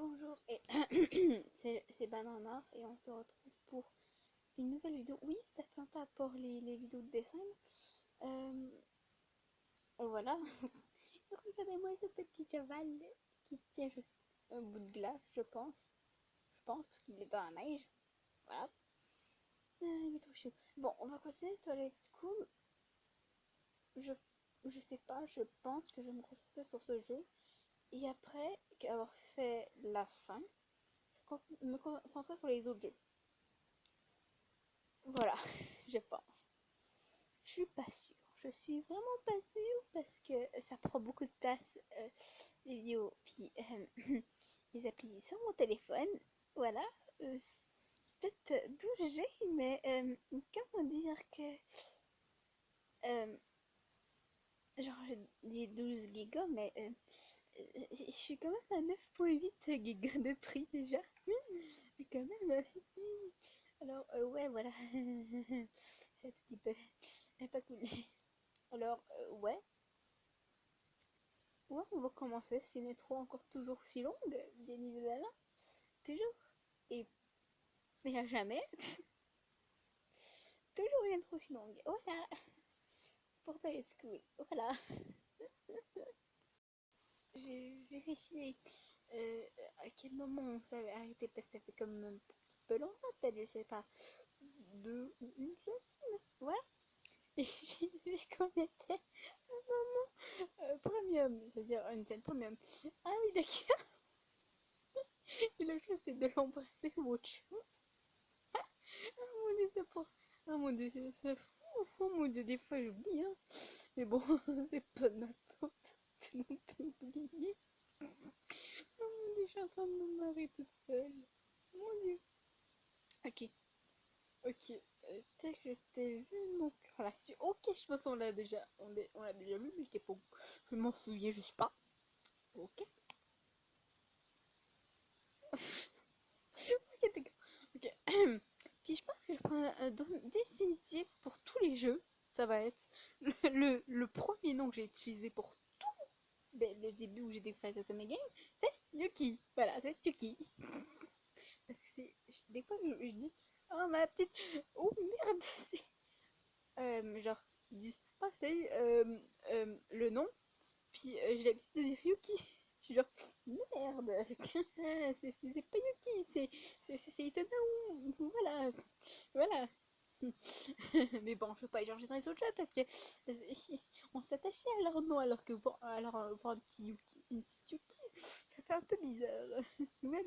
Bonjour et c'est Banana et on se retrouve pour une nouvelle vidéo. Oui, ça fait un tas pour les vidéos de dessin. Euh, voilà. Regardez-moi ce petit cheval qui tient juste un bout de glace, je pense. Je pense parce qu'il est dans la neige. Voilà. Il est trop chou. Bon, on va continuer Toilet School. Je, je sais pas, je pense que je vais me concentrer sur ce jeu. Et après avoir fait la fin, je vais me concentrer sur les autres jeux. Voilà, je pense. Je suis pas sûre. Je suis vraiment pas sûre parce que ça prend beaucoup de place, les vidéos. Puis les applis sur mon téléphone. Voilà. C'est peut-être 12 G, mais comment dire que. euh, genre, je dis 12 gigas, mais je suis quand même à 9,8 gigas de prix déjà. Quand même. Alors, ouais, voilà. C'est un petit peu. Pas cool. Alors, ouais. Ouais, on va commencer. C'est une intro encore toujours si longue, bien évidemment. Toujours. Et, et à jamais. Toujours une intro si longue. Voilà. Pour Toilet School. Voilà. J'ai vérifié à quel moment on s'avait arrêté parce que ça fait comme un petit peu longtemps, peut-être, je sais pas, 2 ou 1 semaine. Voilà. Et j'ai vu qu'on était à un moment premium, c'est-à-dire une scène premium. Ah oui, d'accord. Et le jeu, c'est de l'embrasser ou autre chose. Ah mon dieu, c'est pour. Ah mon dieu, c'est fou. Oh mon dieu, des fois j'oublie, hein. Mais bon, c'est pas de ma faute. Tout le monde peut oublier. Oh mon dieu, je suis en train de me marrer toute seule. Mon dieu. Ok, ok. Tel que je t'ai vu, mon cœur là-dessus. Ok, je pense qu'on l'a déjà. On l'a déjà vu, mais j'étais pas. Je m'en souviens juste pas. Ok. Ok, d'accord. Ok. Puis je pense que je prends un don définitif pour tous les jeux. Ça va être le premier nom que j'ai utilisé pour tout le début où j'ai découvert cette Game, c'est Yuki. Voilà, c'est Yuki. Parce que c'est. Des fois, je dis, oh ma petite. Oh merde, c'est. Genre, ils disent, oh, c'est le nom. Puis j'ai l'habitude de dire Yuki. Je suis genre, merde, c'est pas Yuki, c'est étonnant. Voilà, voilà. Mais bon, je veux pas échanger dans les autres jeux parce que on s'attachait à leur nom alors que voir un petit Yuki, une petite Yuki, ça fait un peu bizarre. Ouais,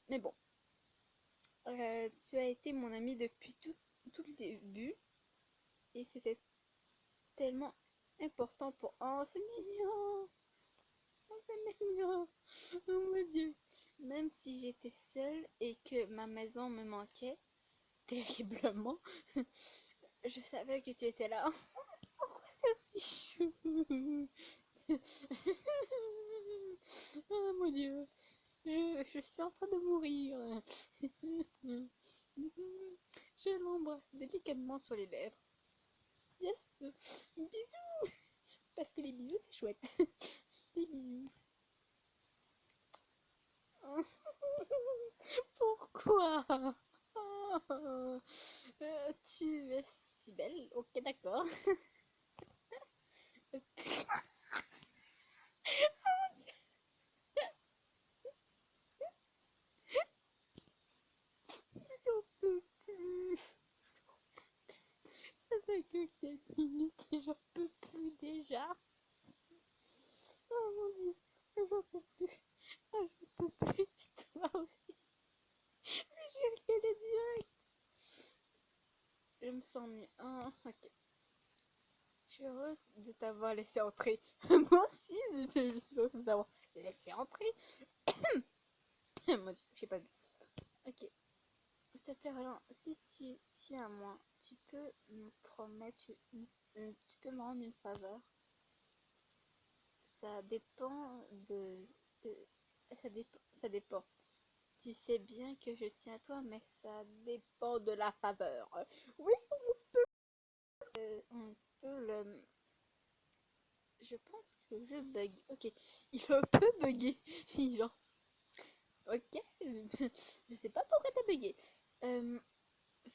mais bon, tu as été mon ami depuis tout le début et c'était tellement important pour. Oh, c'est mignon! Oh, c'est mignon! Oh mon dieu! Même si j'étais seule et que ma maison me manquait terriblement, je savais que tu étais là. Pourquoi c'est aussi chou? Oh mon dieu, je suis en train de mourir. Je l'embrasse délicatement sur les lèvres. Yes, bisous. Parce que les bisous c'est chouette. Les bisous. Pourquoi? Oh, tu es si belle. Ok, d'accord. J'en peux plus. Ça fait que 4 minutes et j'en peux plus déjà. Oh mon dieu, j'en peux plus. Oh, j'en peux plus. Toi aussi. J'ai regardé direct. Je me sens mieux. Ah, ok. Je suis heureuse de t'avoir laissé entrer. Moi aussi, je suis heureuse d'avoir laissé entrer. Mon dieu, j'ai pas vu. Ok. S'il te plaît, Roland, si tu tiens à moi, tu peux me promettre, tu peux me rendre une faveur. Ça dépend de- ça dépend. Tu sais bien que je tiens à toi, mais ça dépend de la faveur. Oui, on peut le. Je pense que je bug. Ok, il a un peu bugué. Genre. Ok, je sais pas pourquoi t'as bugué. Euh,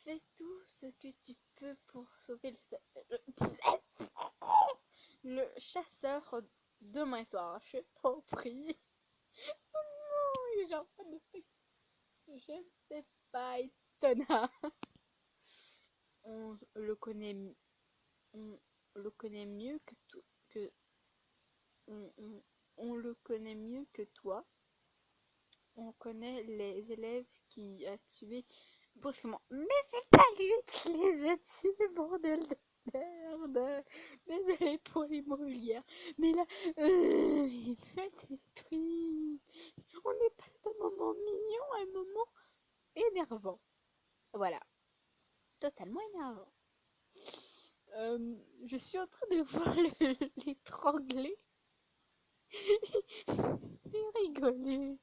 Fais tout ce que tu peux pour sauver le chasseur demain soir. Je t'en prie. Oh, genre, what the fuck. Je ne sais pas, Itona. On le connaît, on le connaît mieux que tout, que on, on- on le connaît mieux que toi. On connaît les élèves qui a tué brusquement. Mais c'est pas lui qui les a tués, bordel de merde. Désolé pour les mots vulgaires. Mais là, il m'a dépris. On est passé d'un moment mignon à un moment énervant. Voilà, totalement énervant. Je suis en train de voir l'étrangler et rigoler.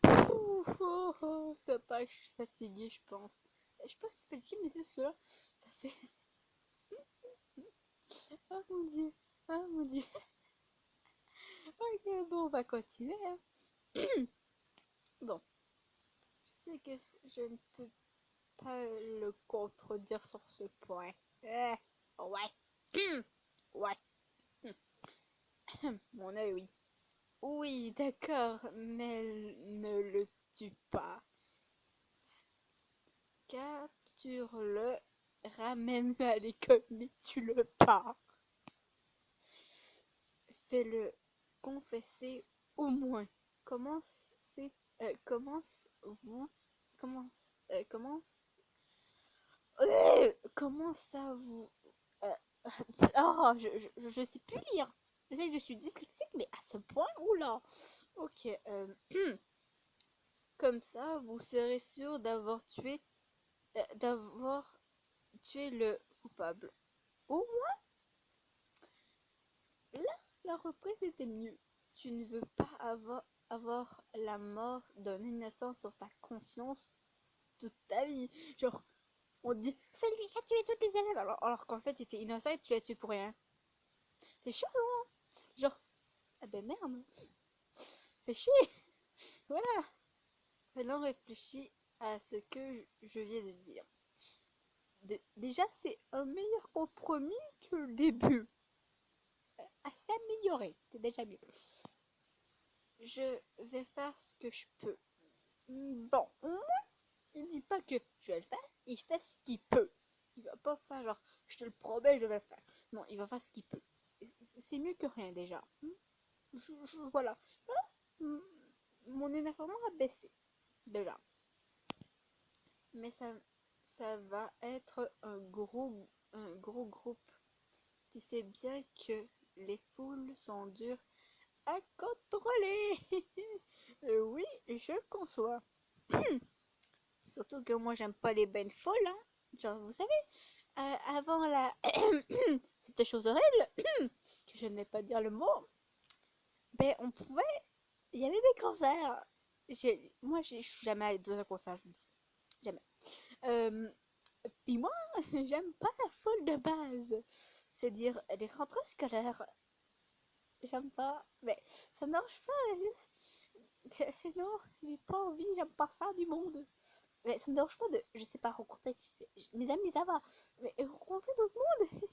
Ah, oh, oh, oh, ça paraît que je suis fatiguée, je pense. Je suis pas si fatiguée, mais c'est ce que là, ça fait. Ah mon dieu, ah mon dieu. Ok, bon, on va continuer, hein. Bon, je sais que je ne peux pas le contredire sur ce point. Ouais. Ouais. Mon œil, oui. Oui, d'accord, mais ne le tue pas. Capture-le, ramène-le à l'école, mais tue-le pas. Fais-le confesser au moins. Commence, c'est, commence, vous, commence, commence, comment ça vous, euh, oh, je sais plus lire. Je sais que je suis dyslexique, mais à ce point, oula. Ok, comme ça, vous serez sûr d'avoir tué le coupable. Au moins, là, la reprise était mieux. Tu ne veux pas avoir la mort d'un innocent sur ta conscience toute ta vie. Genre, on dit, c'est lui qui a tué toutes les élèves, alors qu'en fait, il était innocent et tu l'as tué pour rien. C'est chaud, non? Genre, ah ben merde, fais chier. Voilà. Maintenant, réfléchis à ce que je viens de dire. Déjà, c'est un meilleur compromis que le début. À s'améliorer, c'est déjà mieux. Je vais faire ce que je peux. Bon, il dit pas que je vais le faire, il fait ce qu'il peut. Il va pas faire genre, je te le promets, je vais le faire. Non, il va faire ce qu'il peut. C'est mieux que rien déjà. Voilà. Mon énervement a baissé de là. Mais ça va être un gros groupe. Tu sais bien que les foules sont dures à contrôler. Oui, je conçois. Surtout que moi, j'aime pas les bains folles, hein. Genre, vous savez, avant la... cette chose horrible, que je ne vais pas dire le mot, ben, on pouvait... Il y avait des concerts. Moi, je suis jamais allée dans un concert, je vous dis. Jamais. Euh, Puis moi, j'aime pas la foule de base. C'est-à-dire, les rentrées scolaires, j'aime pas. Mais ça ne marche pas. Non, j'ai pas envie, j'aime pas ça du monde. Mais ça me dérange pas de, je sais pas, rencontrer mes amis, ça va. Mais rencontrer d'autres mondes,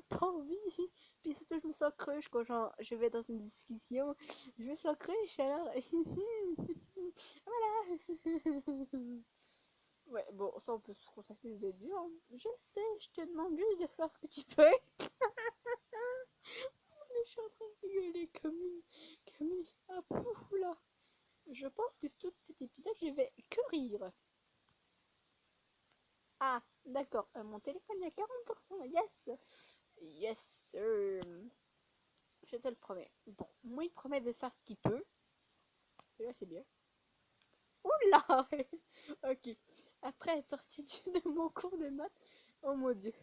pas envie. Puis surtout, je me sens cruche quand genre, je vais dans une discussion. Je me sens cruche alors. Voilà. Ouais, bon, ça on peut se consacrer de dur, hein. Je sais, je te demande juste de faire ce que tu peux. Je suis en train de rigoler comme une... Ah, pouf, là. Je pense que tout cet épisode, je vais que rire. Ah, d'accord. Mon téléphone est à 40%. Yes. Yes, sir. Je te le promets. Bon, moi, il promet de faire ce qu'il peut. Et là, c'est bien. Oula. Ok. Après être sorti de mon cours de maths, oh mon dieu,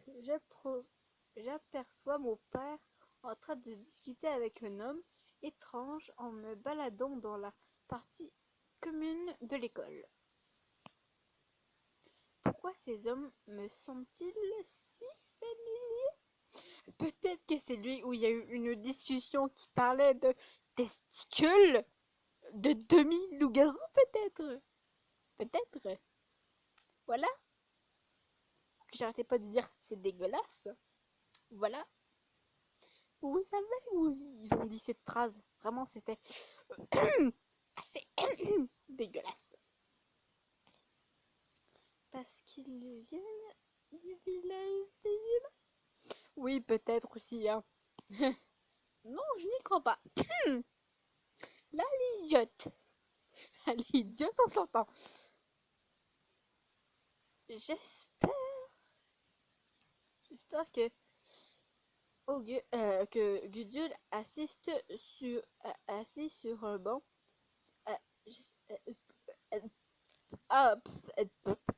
j'aperçois mon père en train de discuter avec un homme étrange en me baladant dans la partie commune de l'école. Pourquoi ces hommes me sont-ils si familiers? Peut-être que c'est lui où il y a eu une discussion qui parlait de testicules de demi-loup-garou, peut-être. Peut-être. Voilà. J'arrêtais pas de dire c'est dégueulasse. Voilà. Vous savez où ils ont dit cette phrase? Vraiment, c'était assez dégueulasse. Parce qu'ils viennent du village des humains. Oui, peut-être aussi, hein. Non, je n'y crois pas. Là, l'idiote. L'idiote, on s'entend. J'espère. J'espère que Gudule assis sur un banc. Euh, ah,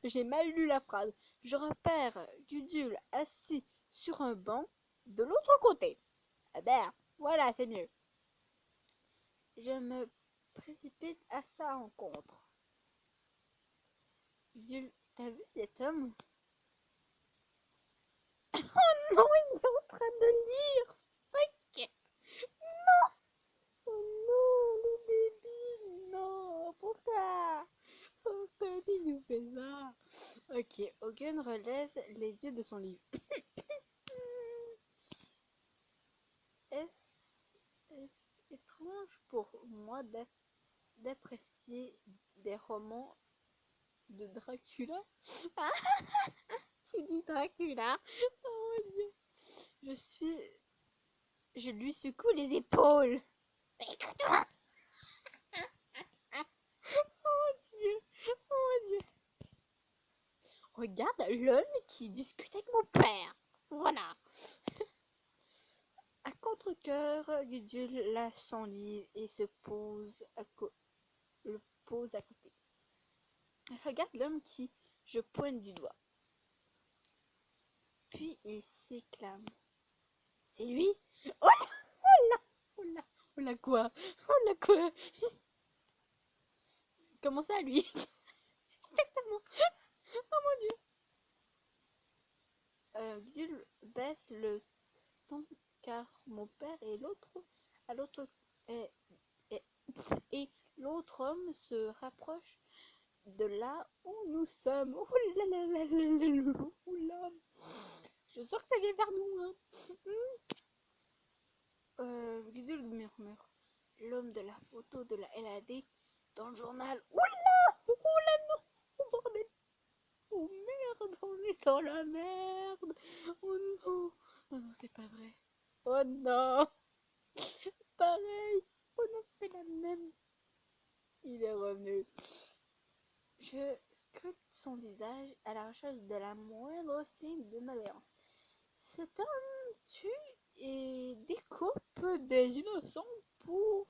j'ai mal lu la phrase. Je repère Gudule assis sur un banc de l'autre côté. Ah ben, voilà, c'est mieux. Je me précipite à sa rencontre. Gudule, t'as vu cet homme? Oh non, il est en train de lire. Fuck. Oh non, le débile, non, pourquoi? Pourquoi tu nous fais ça? Ok, Hogan relève les yeux de son livre. Est-ce étrange pour moi d'apprécier des romans de Dracula? Ah, tu dis Dracula? Oh mon dieu. Je lui secoue les épaules. Écoute-moi. Oh mon dieu. Oh mon dieu. Regarde l'homme qui discute avec mon père. Voilà. À contre-cœur, Gudule lâche son livre et le pose à côté. Elle regarde l'homme qui je pointe du doigt. Puis il s'éclame. C'est lui? Oh là! Oh là! Oh là! Oh là quoi? Oh là quoi? Comment ça, lui? Exactement. Oh mon dieu. Gudule baisse le ton car mon père et à l'autre et, et, et l'autre homme se rapproche de là où nous sommes. Oh là là là là là là, oh là. Je sens que ça vient vers nous, hein. Gudule murmure. L'homme de la photo de la LAD dans le journal. Oh là! Oh là non! Oh bordel! Oh merde! On est dans la merde! Oh non! Oh non, c'est pas vrai. Oh non! Pareil! On a fait la même. Il est revenu. Je scrute son visage à la recherche de la moindre signe de malveillance. Cet homme tue et découpe des innocents pour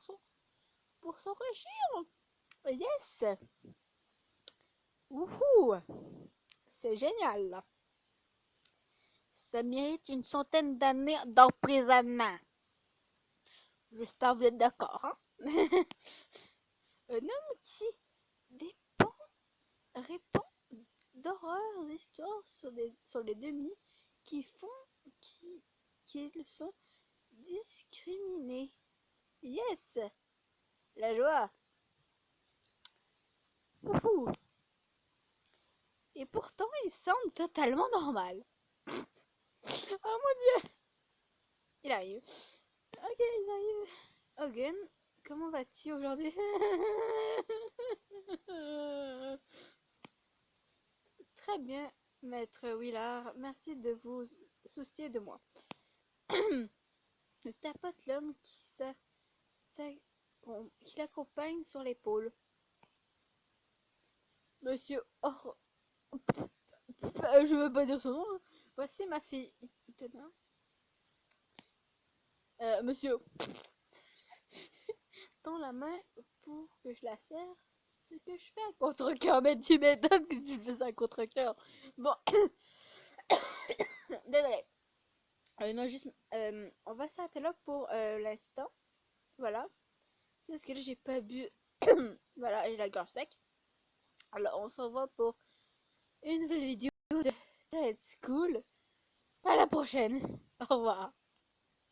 s'enrichir. Yes! Wouhou! C'est génial! Ça mérite une centaine d'années d'emprisonnement. J'espère que vous êtes d'accord, hein? Un homme qui dépend, répand d'horreurs histoires sur les demi qui font qu'ils sont discriminés. Yes! La joie! Wouhou! Et pourtant, il semble totalement normal. Oh mon dieu! Il arrive. Ok, il arrive. Hogan, comment vas-tu aujourd'hui? Très bien, maître Willard. Merci de vous soucier de moi. Tapote l'homme qui l'accompagne sur l'épaule. Monsieur Or... je veux pas dire son nom. Hein. Voici ma fille. Monsieur. Tends la main pour que je la serre. C'est ce que je fais à contre-cœur. Mais tu m'étonnes que tu fais ça à contre-cœur. Bon. Désolé. Non, juste, on va s'arrêter là pour l'instant. Voilà. C'est parce que là, j'ai pas bu. Voilà, j'ai la gorge sec. Alors, on se revoit pour une nouvelle vidéo de Let's School. À la prochaine. Au revoir.